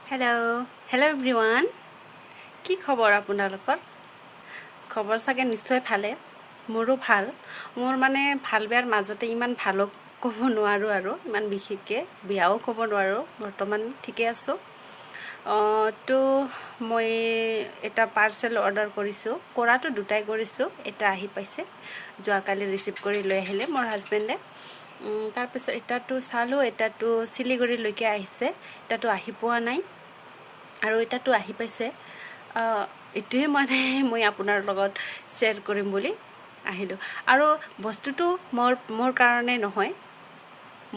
Hello' everyone, কি খবৰ আপোনালোকৰ? খবৰ চাগে নিশ্চয় ভালে। মোৰো ভাল। মোৰ মানে ভাল বেয়াৰ মাজতে ইমান ভালো ক'ব নোৱাৰোঁ আৰু ইমান বিশেষকৈ বেয়াও ক'ব নোৱাৰোঁ। বৰ্তমান ঠিকে আছোঁ। তো মই এটা পাৰ্চেল অৰ্ডাৰ কৰিছোঁ। কৰাটো দুটাই কৰিছোঁ। এটা আহি পাইছে, যোৱাকালি ৰিচিভ কৰি লৈ আহিলে মোৰ হাজবেণ্ডে। তাৰপিছত এটাটো চালোঁ, এটাটো চিলিগুৰিলৈকে আহিছে, এটাটো আহি পোৱা নাই আৰু এটাটো আহি পাইছে। এইটোৱে মানে মই আপোনাৰ লগত শ্বেয়াৰ কৰিম বুলি আহিলোঁ। আৰু বস্তুটো মোৰ কাৰণে নহয়,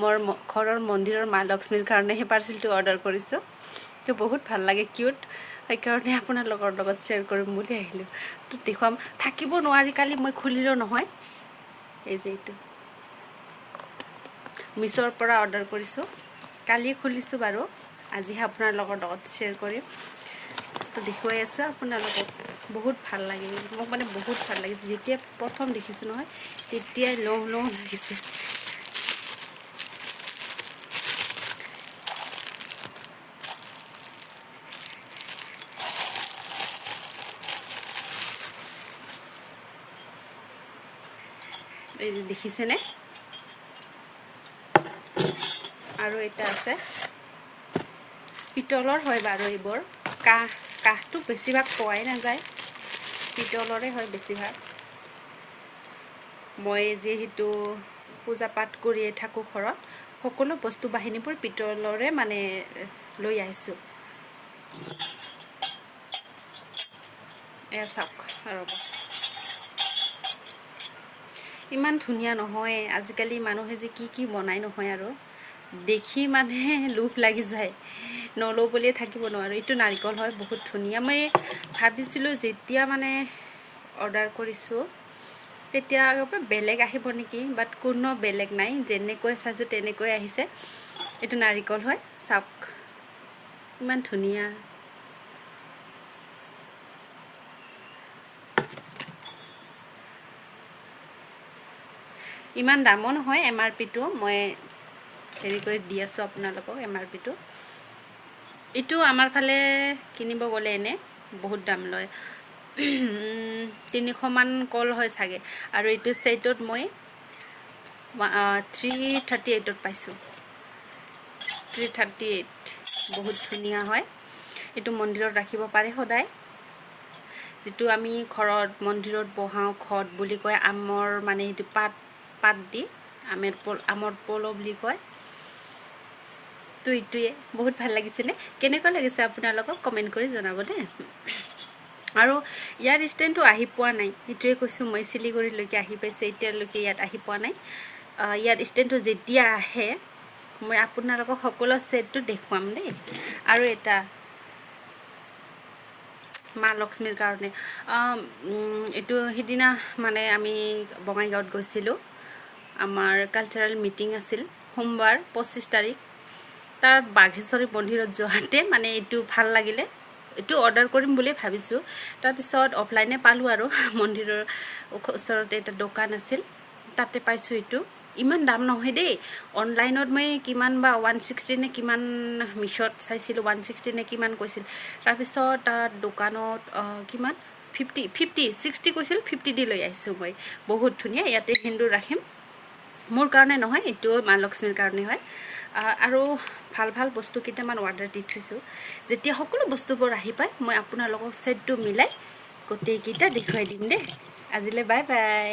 মোৰ ঘৰৰ মন্দিৰৰ মা লক্ষ্মীৰ কাৰণেহে পাৰ্চেলটো অৰ্ডাৰ কৰিছোঁ। তো বহুত ভাল লাগে, কিউট, সেইকাৰণে আপোনালোকৰ লগত শ্বেয়াৰ কৰিম বুলি আহিলোঁ। তো দেখুৱাম, থাকিব নোৱাৰি কালি মই খুলিলোঁ নহয়। এই যে এইটো মিছ'ৰ পৰা অৰ্ডাৰ কৰিছোঁ, কালি খুলিছোঁ বাৰু, আজিহে আপোনাৰ লগত শ্বেয়াৰ কৰিম। তো দেখুৱাই আছোঁ আপোনালোকক। বহুত ভাল লাগে মোক, মানে বহুত ভাল লাগিছে। যেতিয়া প্ৰথম দেখিছোঁ নহয় তেতিয়াই লওঁ লাগিছে। এই যে দেখিছেনে? আৰু এটা আছে, পিতলৰ হয় বাৰু এইবোৰ। কাঠটো বেছিভাগ পোৱাই নাযায়, পিতলৰে হয় বেছিভাগ। মই যিহেতু পূজা পাঠ কৰিয়ে থাকোঁ ঘৰত, সকলো বস্তু বাহিনীবোৰ পিতলৰে মানে লৈ আহিছোঁ। এয়া চাওক, ৰ'ব, ইমান ধুনীয়া নহয়। আজিকালি মানুহে যে কি বনাই নহয়, আৰু দেখি মানে লোভ লাগি যায়, নলওঁ বুলিয়ে থাকিব নোৱাৰোঁ। এইটো নাৰিকল হয়, বহুত ধুনীয়া। মই ভাবিছিলোঁ যেতিয়া মানে অৰ্ডাৰ কৰিছোঁ তেতিয়া বেলেগ আহিব নেকি, বাট কোনো বেলেগ নাই, যেনেকৈ চাইছোঁ তেনেকৈ আহিছে। এইটো নাৰিকল হয়, চাওক ইমান ধুনীয়া। ইমান দামো নহয়, MRPটো মই হেৰি কৰি দি আছোঁ আপোনালোকক। MRPটো এইটো আমাৰ ফালে কিনিব গ'লে এনে বহুত দাম লয়, 300 মান কল হয় চাগে। আৰু এইটো ছেটত মই 338ত পাইছোঁ। 338, বহুত ধুনীয়া হয়। এইটো মন্দিৰত ৰাখিব পাৰে সদায়। যিটো আমি ঘৰত মন্দিৰত বহাওঁ, ঘট বুলি কয়, আমৰ মানে সেইটো পাত দি, আমৰ পল বুলি কয়। তো এইটোৱে বহুত ভাল লাগিছেনে? কেনেকুৱা লাগিছে আপোনালোকক কমেণ্ট কৰি জনাব দেই। আৰু ইয়াৰ ষ্টেণ্ডটো আহি পোৱা নাই, সেইটোৱে কৈছোঁ মই। চিলিগুৰিলৈকে আহি পাইছে, এতিয়ালৈকে ইয়াত আহি পোৱা নাই। ইয়াৰ ষ্টেণ্ডটো যেতিয়া আহে মই আপোনালোকক সকলো ছেটটো দেখুৱাম দেই। আৰু এটা মা লক্ষ্মীৰ কাৰণে, এইটো সিদিনা মানে আমি বঙাইগাঁৱত গৈছিলোঁ, আমাৰ কালচাৰেল মিটিং আছিল সোমবাৰ 25 তাৰিখ। তাত বাঘেশ্বৰী মন্দিৰত যোৱাতে মানে এইটো ভাল লাগিলে, এইটো অৰ্ডাৰ কৰিম বুলি ভাবিছোঁ। তাৰপিছত অফলাইনে পালোঁ আৰু মন্দিৰৰ ওচৰতে এটা দোকান আছিল, তাতে পাইছোঁ। এইটো ইমান দাম নহয় দেই। অনলাইনত মই কিমান বা 160 নে কিমান, মিছ'ত চাইছিলোঁ 160 নে কিমান কৈছিল। তাৰপিছত তাত দোকানত কিমান 60 কৈছিল, 50 দি লৈ আহিছোঁ মই। বহুত ধুনীয়া। ইয়াতে সেন্দুৰ ৰাখিম, মোৰ কাৰণে নহয়, এইটো মা লক্ষ্মীৰ কাৰণে হয়। আৰু ভাল বস্তু কেইটামান অৰ্ডাৰ দি থৈছোঁ। যেতিয়া সকলো বস্তুবোৰ আহি পায় মই আপোনালোকক ছেটটো মিলাই গোটেইকেইটা দেখুৱাই দিম দেই। আজিলৈ বাই বাই।